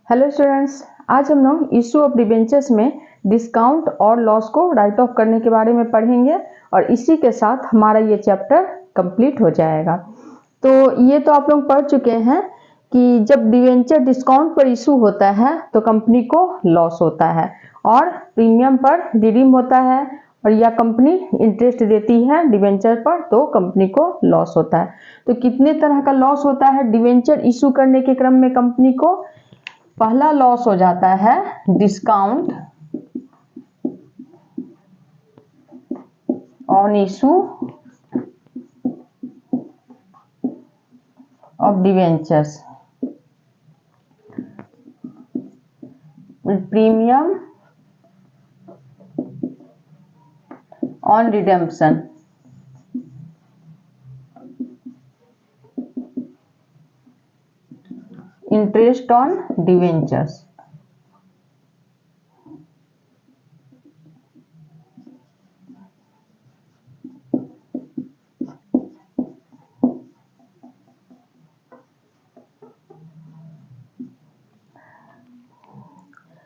Hello students, आज हम लोग इशू ऑफ डिबेंचर्स में डिस्काउंट और लॉस को राइट ऑफ करने के बारे में पढ़ेंगे और इसी के साथ हमारा ये चैप्टर कंप्लीट हो जाएगा। तो ये तो आप लोग पढ़ चुके हैं कि जब डिबेंचर डिस्काउंट पर इशू होता है तो कंपनी को लॉस होता है और प्रीमियम पर रिडीम होता है और या कंपनी इंटरेस्ट देती है डिबेंचर पर तो कंपनी को लॉस होता है। तो कितने तरह का लॉस होता है डिबेंचर इशू करने के क्रम में कंपनी को? पहला लॉस हो जाता है discount on issue of debentures, premium on redemption, interest on debentures.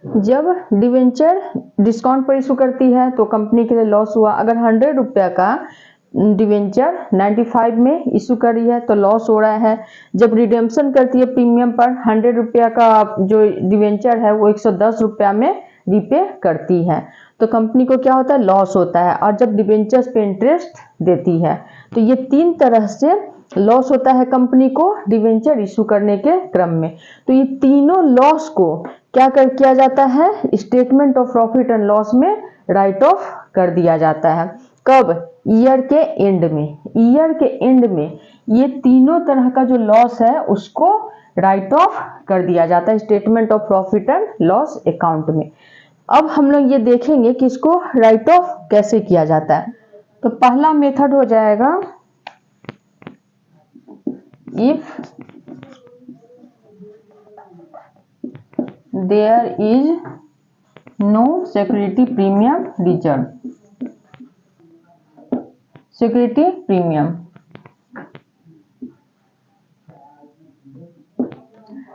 जब डिवेंचर डिस्काउंट पर इशू करती है तो कंपनी के लिए लॉस हुआ। अगर 100 रुपया का डिवेंचर 95 में इशू कर रही है तो लॉस हो रहा है। जब रिडेम्पशन करती है प्रीमियम पर 100 रुपया का जो डिवेंचर है वो 110 रुपया में रिपे करती है तो कंपनी को क्या होता है? लॉस होता है। और जब डिवेंचर्स पे इंटरेस्ट देती है तो ये 3 तरह से लॉस होता है कंपनी को डिवेंचर इशू करने के क्रम में। तो ये तीनों लॉस को क्या किया जाता है? Statement of profit and loss में राइट ऑफ कर दिया जाता है। कब? ईयर के एंड में। ईयर के एंड में ये तीनों तरह का जो लॉस है उसको राइट ऑफ कर दिया जाता है statement of profit and loss account में। अब हम लोग ये देखेंगे कि इसको राइट ऑफ कैसे किया जाता है। तो पहला मेथड हो जाएगा if there is no security premium reserve. Security premium,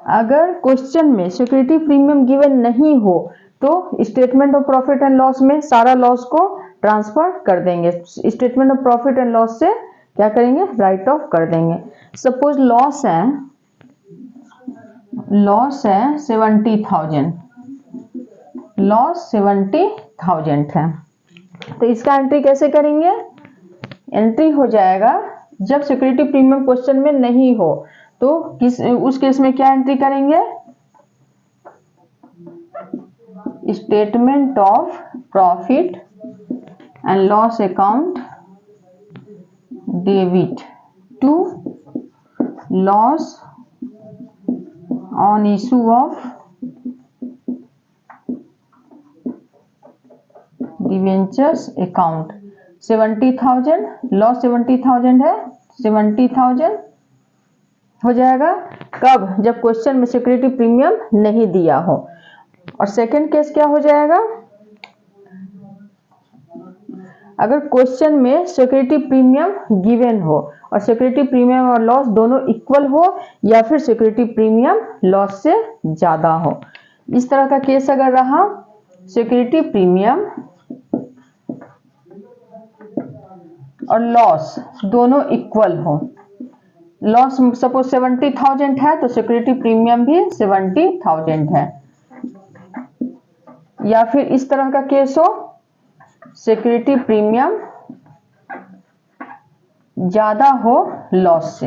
अगर क्वेश्चन में सिक्योरिटी प्रीमियम गिवन नहीं हो तो statement of profit and loss में सारा लॉस को ट्रांसफर कर देंगे। Statement of profit and loss से क्या करेंगे? राइट ऑफ कर देंगे। सपोज लॉस है 70,000, लॉस 70,000 है तो इसका एंट्री कैसे करेंगे? एंट्री हो जाएगा जब सिक्योरिटी प्रीमियम क्वेश्चन में नहीं हो तो उस केस में क्या एंट्री करेंगे? Statement of profit and loss account debit to loss on issue of debentures account. 70,000 loss 70,000 है, 70,000 हो जाएगा। कब? जब क्वेश्चन में सिक्योरिटी प्रीमियम नहीं दिया हो। और सेकंड केस क्या हो जाएगा? अगर क्वेश्चन में सिक्योरिटी प्रीमियम गिवन हो और सिक्योरिटी प्रीमियम और लॉस दोनों इक्वल हो या फिर सिक्योरिटी प्रीमियम लॉस से ज्यादा हो। इस तरह का केस अगर रहा, सिक्योरिटी प्रीमियम और लॉस दोनों इक्वल हो, लॉस सपोज 70,000 है तो सिक्योरिटी प्रीमियम भी 70,000 है। या फिर इस तरह का केस हो, सिक्योरिटी प्रीमियम ज्यादा हो लॉस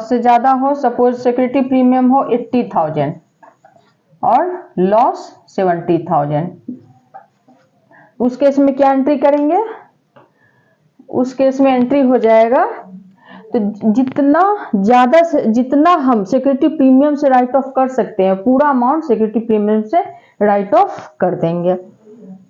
से ज्यादा हो। सपोज सिक्योरिटी प्रीमियम हो 80,000 और लॉस 70,000। उस केस में क्या एंट्री करेंगे? उस केस में एंट्री हो जाएगा तो जितना हम सिक्योरिटी प्रीमियम से राइट ऑफ कर सकते हैं पूरा अमाउंट सिक्योरिटी प्रीमियम से राइट ऑफ कर देंगे।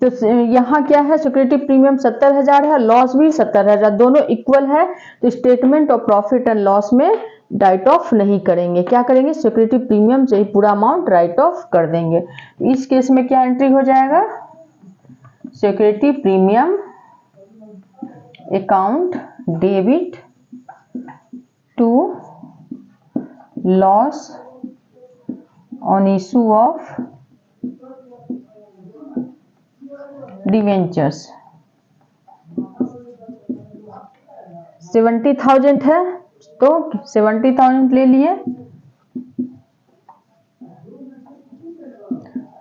तो यहाँ क्या है? सिक्योरिटी प्रीमियम 70,000 है, लॉस भी 70,000, दोनों इक्वल है तो statement of profit and loss में राइट ऑफ नहीं करेंगे। क्या करेंगे? सिक्योरिटी प्रीमियम से ही पूरा अमाउंट राइट ऑफ कर देंगे। इस केस में क्या एंट्री हो जाएगा? Security premium account debit to loss on issue of debentures 70,000 है तो 70,000 ले लिए।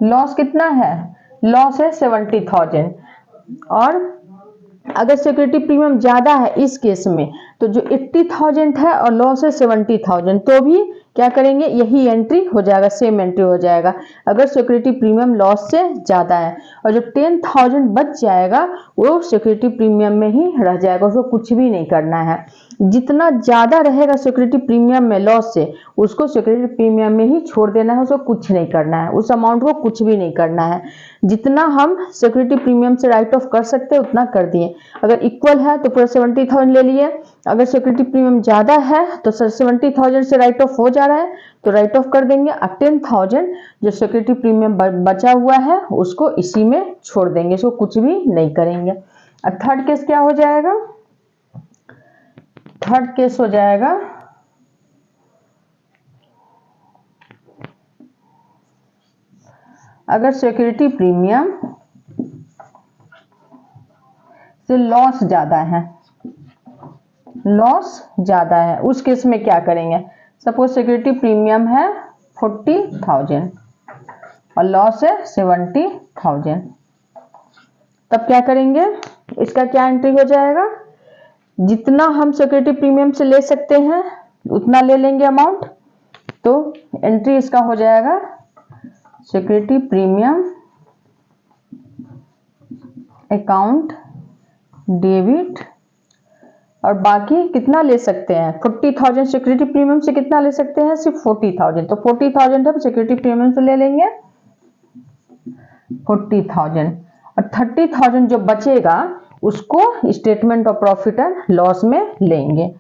लॉस कितना है? लॉस है 70,000। और अगर सिक्योरिटी प्रीमियम ज्यादा है इस केस में तो जो 80,000 है और लॉस है 70,000 तो भी क्या करेंगे, यही एंट्री हो जाएगा, सेम एंट्री हो जाएगा अगर सिक्योरिटी प्रीमियम लॉस से ज्यादा है। और जो 10,000 बच जाएगा वो सिक्योरिटी प्रीमियम में ही रह जाएगा, उसको कुछ भी नहीं करना है। जितना ज्यादा रहेगा सिक्योरिटी प्रीमियम में लॉस से उसको सिक्योरिटी प्रीमियम में ही छोड़ देना है, उसको कुछ नहीं करना है, उस अमाउंट को कुछ भी नहीं करना है। जितना हम सिक्योरिटी प्रीमियम से राइट ऑफ कर सकते हैं उतना कर दिए। अगर इक्वल है तो पूरा 70,000 ले लिए। अगर सिक्योरिटी प्रीमियम ज्यादा है तो 70,000 से राइट ऑफ हो जा रहा है तो राइट ऑफ कर देंगे। 10,000 जो सिक्योरिटी प्रीमियम बचा हुआ है उसको इसी में छोड़ देंगे, इसको कुछ भी नहीं करेंगे। अब थर्ड केस क्या हो जाएगा? थर्ड केस हो जाएगा अगर सिक्योरिटी प्रीमियम से लॉस ज्यादा है, लॉस ज्यादा है उस केस में क्या करेंगे? सपोज सिक्योरिटी प्रीमियम है 40,000 और लॉस है 70,000, तब क्या करेंगे? इसका क्या एंट्री हो जाएगा? जितना हम सिक्योरिटी प्रीमियम से ले सकते हैं उतना ले लेंगे अमाउंट। तो एंट्री इसका हो जाएगा सिक्योरिटी प्रीमियम अकाउंट डेबिट। और बाकी कितना ले सकते हैं? 40,000 सिक्योरिटी प्रीमियम से कितना ले सकते हैं? सिर्फ 40,000। तो 40,000 हम सिक्योरिटी प्रीमियम से ले लेंगे 40,000 और 30,000 जो बचेगा उसको statement of profit and loss में लेंगे।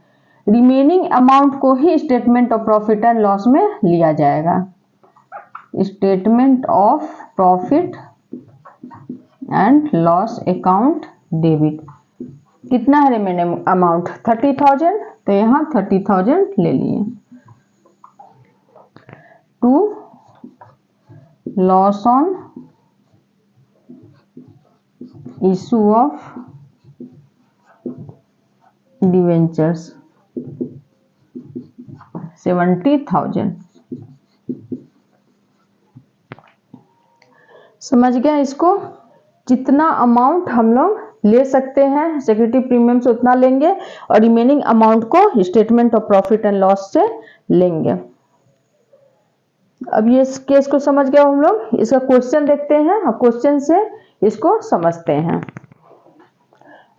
रिमेनिंग अमाउंट को ही statement of profit and loss में लिया जाएगा। Statement of profit and loss account debit. कितना है रिमेनिंग अमाउंट? 30,000, तो यहाँ 30,000 ले लिए। To loss on issue of debentures 70,000। समझ गया इसको? जितना अमाउंट हम लोग ले सकते हैं सिक्योरिटी प्रीमियम से उतना लेंगे और रिमेनिंग अमाउंट को statement of profit and loss से लेंगे। अब ये इस केस को समझ गया हम लोग। इसका क्वेश्चन देखते हैं और क्वेश्चन से इसको समझते हैं।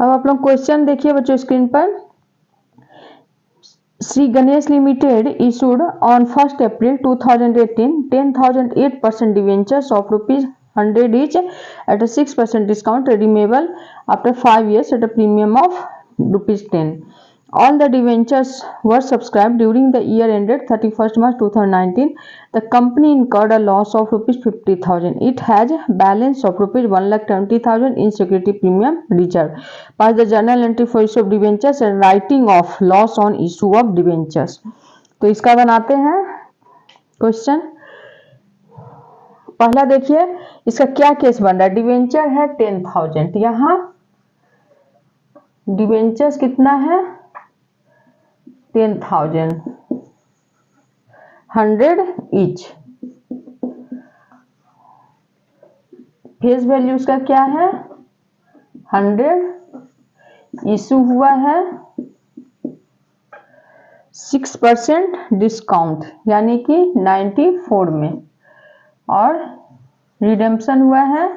अब आप लोग क्वेश्चन देखिए बच्चों स्क्रीन पर। Shri Ganesh limited issued on 1st April 2018 10,008% debentures of ₹100 each at a 6% discount redeemable after 5 years at a premium of ₹10. All the debentures were subscribed during the year ended 31st March 2019. The company incurred a loss of ₹50,000. It has balance of ₹1,20,000 in security premium reserve. Pass the journal entry for issue of debentures and writing of loss on issue of debentures. तो इसका बनाते हैं question. पहला देखिए इसका क्या case बन रहा है। डिवेंचर है 10,000, यहाँ डिवेंचर्स कितना है 10,000, 100 ईच। फेस वैल्यू उसका क्या है 100। इशू हुआ है 6% डिस्काउंट यानी कि 94 में और रिडेम्पशन हुआ है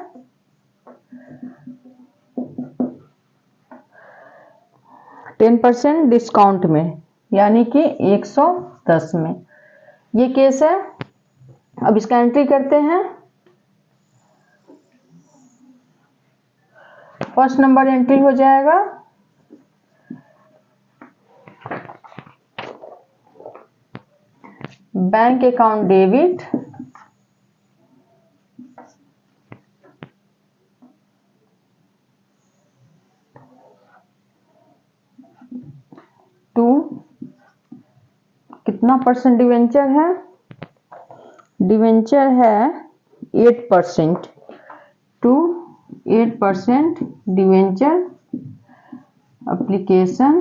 10% डिस्काउंट में यानी कि 110 में। ये केस है। अब इसका एंट्री करते हैं। फर्स्ट नंबर एंट्री हो जाएगा बैंक अकाउंट डेबिट टू कितना परसेंट डिवेंचर है डिवेंचर है 8% to 8% debenture application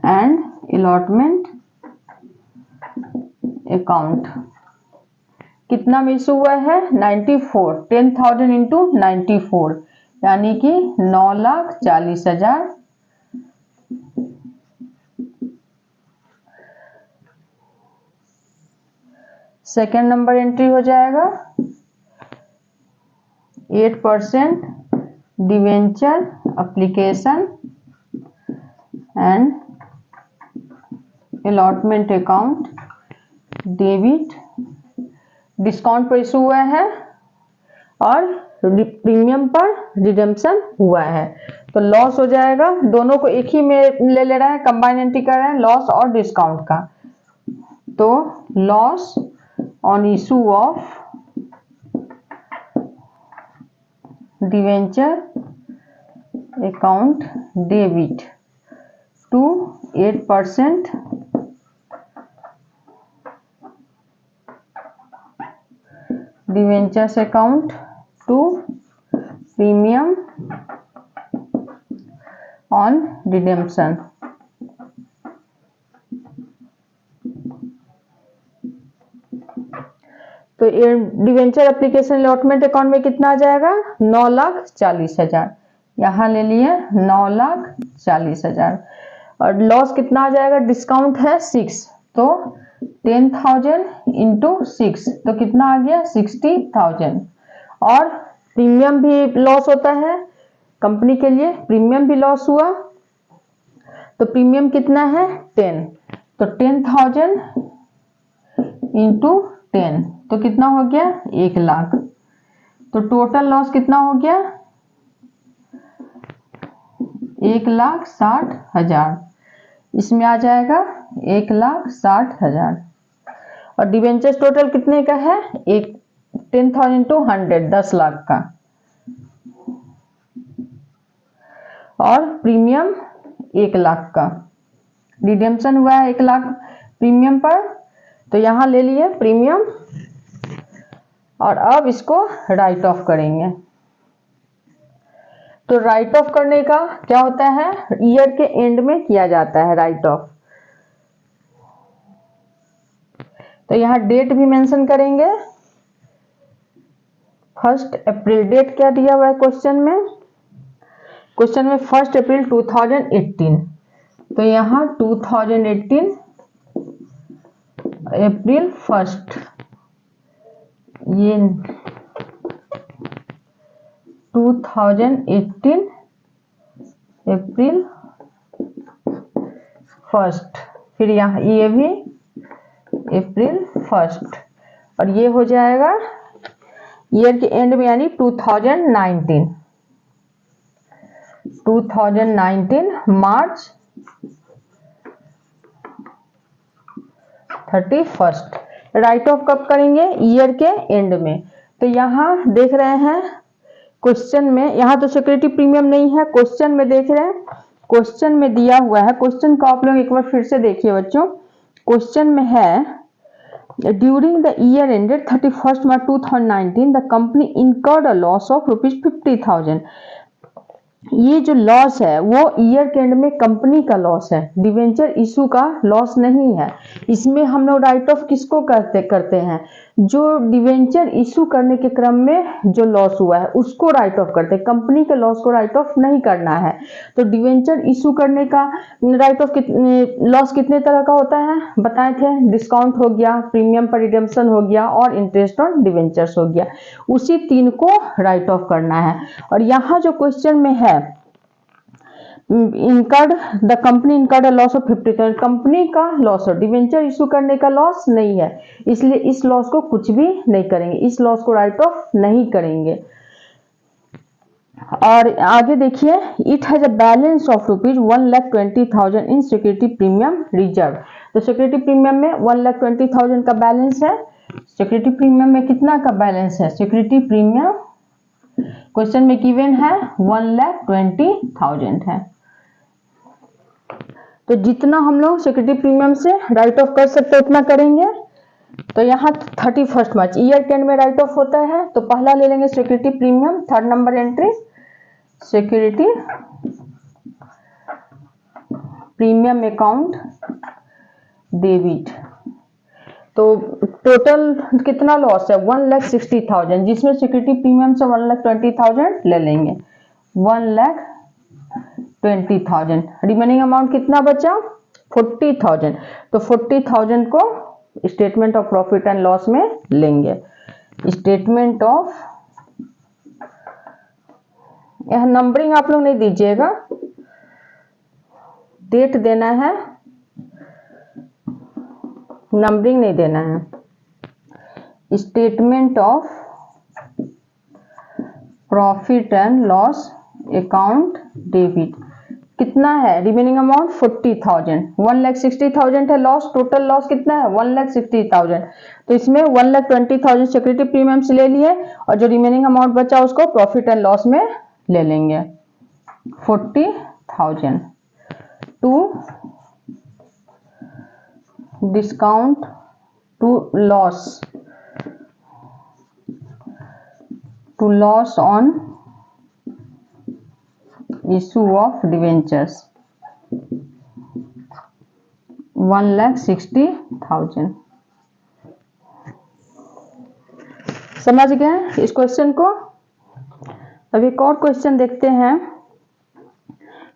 and allotment account. कितना में इशू हुआ है? 94, 10,000 इंटू 94 यानी कि 9,40,000। सेकेंड नंबर एंट्री हो जाएगा 8% debenture application and allotment account debit. Discount पर इशू हुआ है और प्रीमियम पर रिडेम्पशन हुआ है, तो लॉस हो जाएगा। दोनों को एक ही में ले रहा है, कंबाइन एंट्री कर रहा है लॉस और डिस्काउंट का। तो loss on issue of debenture account debit to 8% debentures account to premium on redemption. तो ये डिवेंचर एप्लीकेशन अलॉटमेंट अकाउंट में कितना आ जाएगा? 9,40,000। यहाँ ले लिए 9,40,000 और लॉस कितना आ जाएगा? डिस्काउंट है 6, तो 10,000 इंटू 6 तो कितना आ गया? 60,000। और प्रीमियम भी लॉस होता है कंपनी के लिए, प्रीमियम भी लॉस हुआ, तो प्रीमियम कितना है? 10, तो 10,000 इंटू 10 तो कितना हो गया? 1,00,000। तो टोटल लॉस कितना हो गया? 1,60,000। इसमें आ जाएगा 1,60,000। और डिवेंचर्स टोटल कितने का है? 10,000 टू 100 10,00,000 का, और प्रीमियम 1,00,000 का। रिडेम्पशन हुआ है 1,00,000 प्रीमियम पर, तो यहां ले लिए प्रीमियम और अब इसको राइट ऑफ करेंगे। तो राइट ऑफ करने का क्या होता है? ईयर के एंड में किया जाता है राइट ऑफ। तो यहाँ डेट भी मेंशन करेंगे। 1 अप्रैल डेट क्या दिया हुआ है क्वेश्चन में? क्वेश्चन में 1 अप्रैल 2018, तो यहाँ 2018 अप्रैल 1, ये 2018 अप्रैल 1, फिर यहाँ ये भी अप्रैल 1, और ये हो जाएगा ईयर के एंड में यानी 2019 मार्च 31। राइट ऑफ कब करेंगे? ईयर के एंड में। तो यहाँ देख रहे हैं क्वेश्चन में, यहाँ तो सिक्योरिटी प्रीमियम नहीं है, क्वेश्चन में देख रहे हैं, क्वेश्चन में दिया हुआ है। क्वेश्चन को आप लोग एक बार फिर से देखिए बच्चों। क्वेश्चन में है during the year ended 31 March 2019 the company incurred a loss of ₹50,000। ये जो लॉस है वो ईयर के एंड में कंपनी का लॉस है, डिवेंचर इशू का लॉस नहीं है। इसमें हम लोग राइट ऑफ किसको करते हैं? जो डिवेंचर इशू करने के क्रम में जो लॉस हुआ है उसको राइट ऑफ करते हैं, कंपनी के लॉस को राइट ऑफ नहीं करना है। तो डिवेंचर इशू करने का राइट ऑफ लॉस कितने तरह का होता है बताए थे? डिस्काउंट हो गया, प्रीमियम पर रिडेम्पशन हो गया और इंटरेस्ट ऑन डिवेंचर्स हो गया। उसी 3 को राइट ऑफ करना है। और यहाँ जो क्वेश्चन में है incurred the company incurred a loss of 50,000, company का लॉस हो, डिवेंचर इशू करने का लॉस नहीं है, इसलिए इस लॉस को कुछ भी नहीं करेंगे, इस लॉस को राइट ऑफ नहीं करेंगे। और आगे देखिए it has a balance of ₹1,20,000 in security premium reserve. तो सिक्योरिटी प्रीमियम में 1,20,000 का बैलेंस है। सिक्योरिटी प्रीमियम में कितना का बैलेंस है? सिक्योरिटी प्रीमियम क्वेश्चन में गिवन है 1,20,000 है। तो जितना हम लोग सिक्योरिटी प्रीमियम से राइट ऑफ कर सकते उतना करेंगे। तो यहाँ 31 मार्च ईयर के एंड में राइट ऑफ होता है। तो पहला ले लेंगे security premium, 3rd number entry security premium account debit. तो टोटल कितना लॉस है 1,60,000, जिसमें सिक्योरिटी प्रीमियम से 1,20,000 ले लेंगे, 1,20,000। रिमेनिंग अमाउंट कितना बचा 40,000। तो 40,000 को statement of profit and loss में लेंगे। स्टेटमेंट ऑफ, यह नंबरिंग आप लोग नहीं दीजिएगा, डेट देना है, नंबरिंग नहीं देना है। Statement of profit and loss account debit कितना है, रिमेनिंग अमाउंट 40,000, 1,60,000 है लॉस, टोटल लॉस कितना है 1,60,000। तो इसमें 1,20,000 सिक्योरिटी प्रीमियम से ले लिए और जो रिमेनिंग अमाउंट बचा उसको प्रॉफिट एंड लॉस में ले लेंगे 40,000 to discount to loss on issue of debentures 1,60,000। समझ गए इस क्वेश्चन को। अब एक और क्वेश्चन देखते हैं।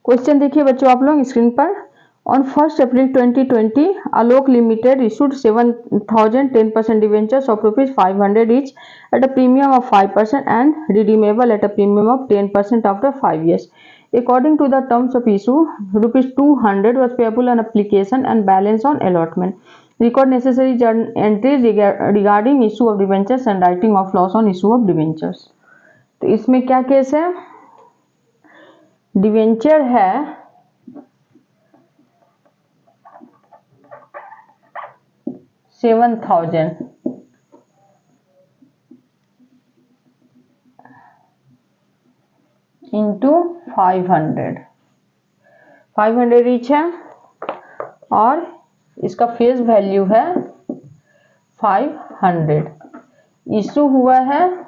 क्वेश्चन देखिए बच्चों आप लोग स्क्रीन पर। On 1 April 2020 Alok limited issued 7,000 10% debentures of ₹500 each at a premium of 5% and redeemable at a premium of 10% after 5 years. According to the terms of issue, ₹200 was payable on application and balance on allotment. Record necessary entries regarding issue of debentures and writing of loss on issue of debentures. तो इसमें क्या case है, debenture है $7,000 into 500 each है और इसका face value है 500। Issue हुआ है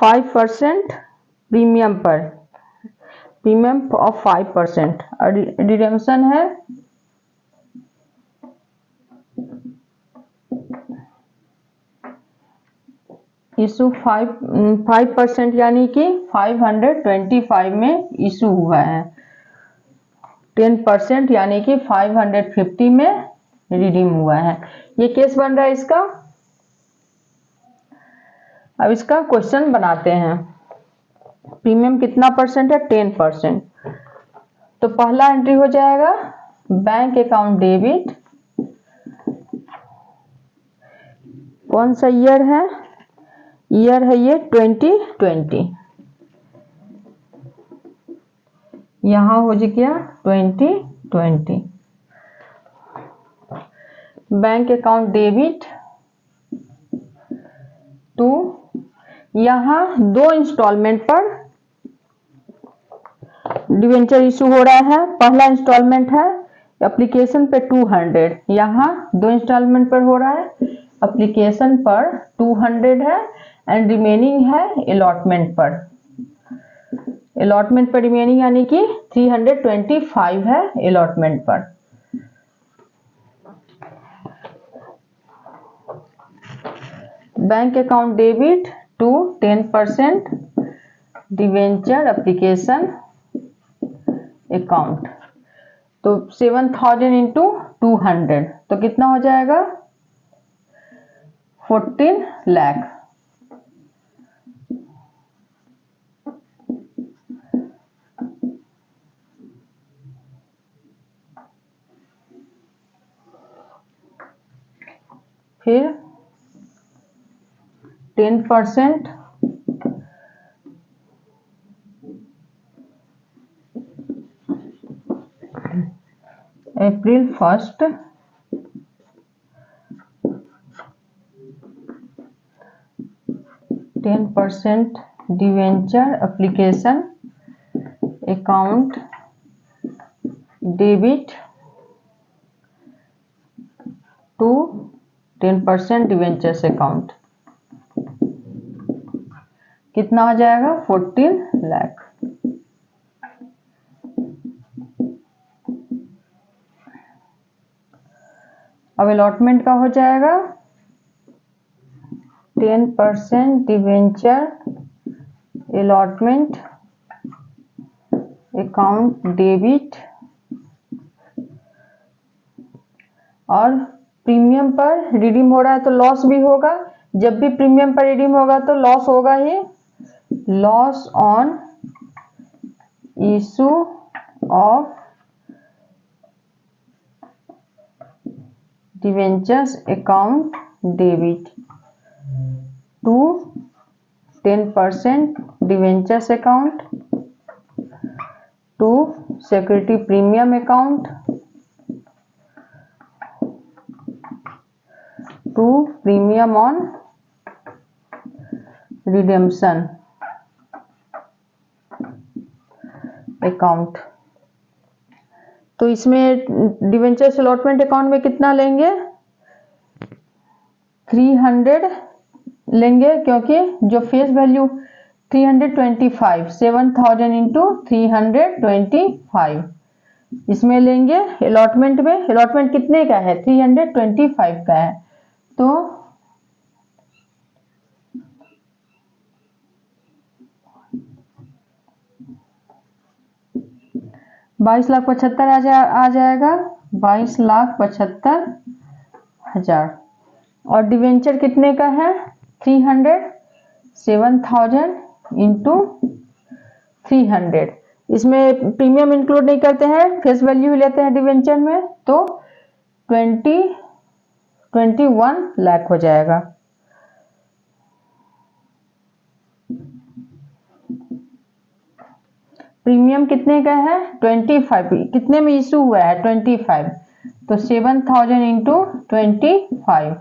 5% प्रीमियम पर, प्रीमियम ऑफ 5% और रिडेम्पशन है इशू 5% यानी कि 525 में इशू हुआ है, 10% यानी कि 550 में रिडीम हुआ है। ये केस बन रहा है इसका। अब इसका क्वेश्चन बनाते हैं। प्रीमियम कितना परसेंट है 10%। तो पहला एंट्री हो जाएगा बैंक अकाउंट डेबिट, कौन सा ईयर है, ईयर है ये 2020, यहां हो गया 2020। बैंक अकाउंट डेबिट टू, यहां 2 इंस्टॉलमेंट पर डिवेंचर इशू हो रहा है। पहला इंस्टॉलमेंट है एप्लीकेशन पे 200, यहां 2 इंस्टॉलमेंट पर हो रहा है। एप्लीकेशन पर 200 है एंड रिमेनिंग है अलॉटमेंट पर। अलॉटमेंट पर रिमेनिंग यानी कि 325 है अलॉटमेंट पर। Bank account debit to 10% debenture application account. तो 7,000 इंटू 200 तो कितना हो जाएगा 14 लाख। फिर 10% April 1 10% debenture application account debit to 10% debentures account. कितना हो जाएगा? 14 लाख। अब अलॉटमेंट का हो जाएगा 10% डिवेंचर अलॉटमेंट अकाउंट डेबिट, और प्रीमियम पर रिडीम हो रहा है तो लॉस भी होगा। जब भी प्रीमियम पर रिडीम होगा तो लॉस होगा ही। Loss on issue of debentures account debit to 10% debentures account to security premium account to premium on redemption account. तो इसमें डिवेंचर्स अलॉटमेंट अकाउंट में कितना लेंगे? 300 लेंगे, क्योंकि जो फेस वैल्यू 325, 7000 इंटू 325 इसमें लेंगे। अलॉटमेंट में अलॉटमेंट कितने का है? 325 का है, तो 22,75,000 आ जाएगा, 22,75,000। और डिवेंचर कितने का है? 300, 7000 इंटू 300। इसमें प्रीमियम इंक्लूड नहीं करते हैं, फेस वैल्यू ही लेते हैं डिवेंचर में, तो 21 लाख हो जाएगा। प्रीमियम कितने का है? 25। कितने में इशू हुआ है? 25, तो 7000 इंटू 25,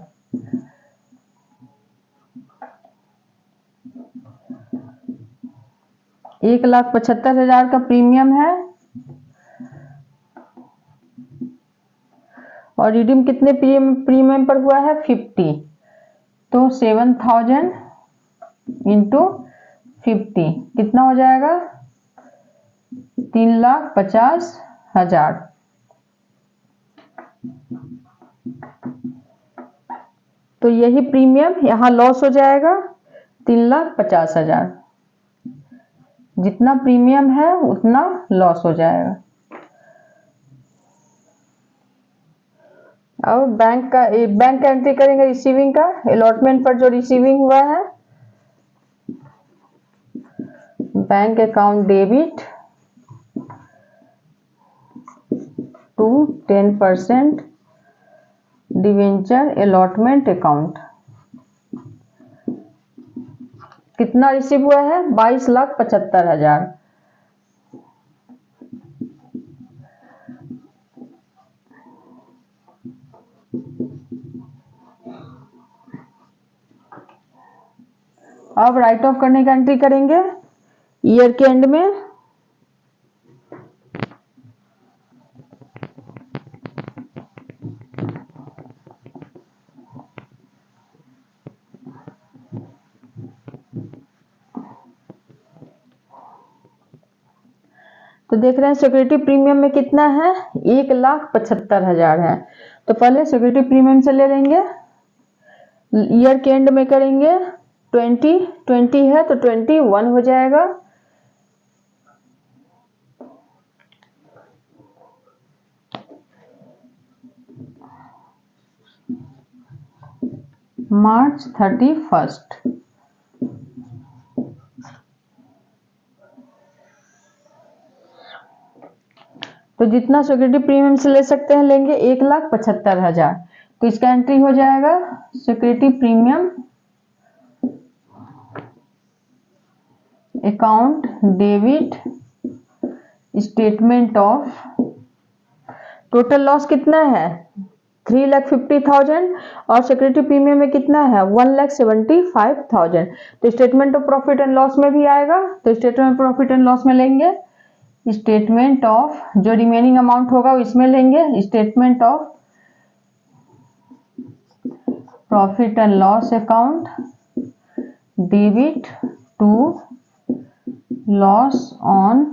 1,75,000 का प्रीमियम है। और रिडीम कितने प्रीमियम पर हुआ है? 50, तो 7000 इंटू 50 कितना हो जाएगा? 3,50,000। तो यही प्रीमियम यहाँ लॉस हो जाएगा 3,50,000। जितना प्रीमियम है उतना लॉस हो जाएगा। अब बैंक का एंट्री करेंगे रिसीविंग का। अलॉटमेंट पर जो रिसीविंग हुआ है, bank account debit to 10% debenture allotment account. कितना रिसीव हुआ है? 22,75,000। अब राइट ऑफ करने का एंट्री करेंगे ईयर के एंड में। तो देख रहे हैं सिक्योरिटी प्रीमियम में कितना है? 1,75,000 है। तो पहले सिक्योरिटी प्रीमियम से ले लेंगे, ईयर के एंड में करेंगे। 20 है तो 21 हो जाएगा। मार्च 31। तो जितना सिक्योरिटी प्रीमियम से ले सकते हैं लेंगे, 1,75,000। तो इसका एंट्री हो जाएगा security premium account debit statement of. Total loss कितना है? 3,50,000 और सिक्योरिटी प्रीमियम में कितना है? 1,75,000। तो statement of profit and loss में भी आएगा, तो statement of profit and loss में लेंगे। स्टेटमेंट ऑफ जो रिमेनिंग अमाउंट होगा इसमें लेंगे। Statement of profit and loss account, debit to loss on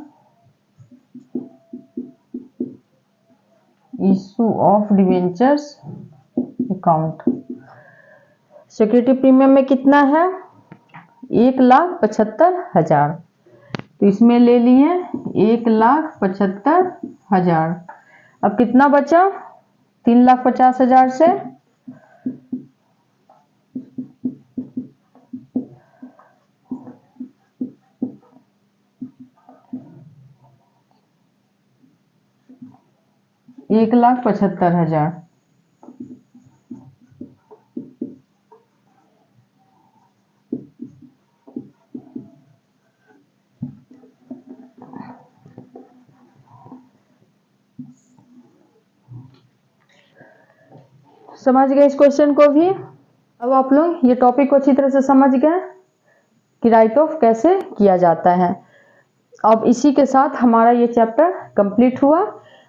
issue of debentures account. Security premium में कितना है? 1,75,000। तो इसमें ले लिए 1,75,000। अब कितना बचा? 3,50,000 से 1,75,000। समझ गए इस क्वेश्चन को भी? अब आप लोग ये टॉपिक को अच्छी तरह से समझ गए कि राइट ऑफ कैसे किया जाता है। अब इसी के साथ हमारा ये चैप्टर कंप्लीट हुआ।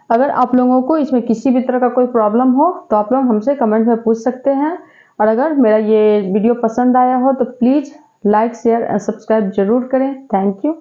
अगर आप लोगों को इसमें किसी भी तरह का कोई प्रॉब्लम हो तो आप लोग हमसे कमेंट में पूछ सकते हैं। और अगर मेरा ये वीडियो पसंद आया हो तो please like, share and subscribe जरूर करें। Thank you.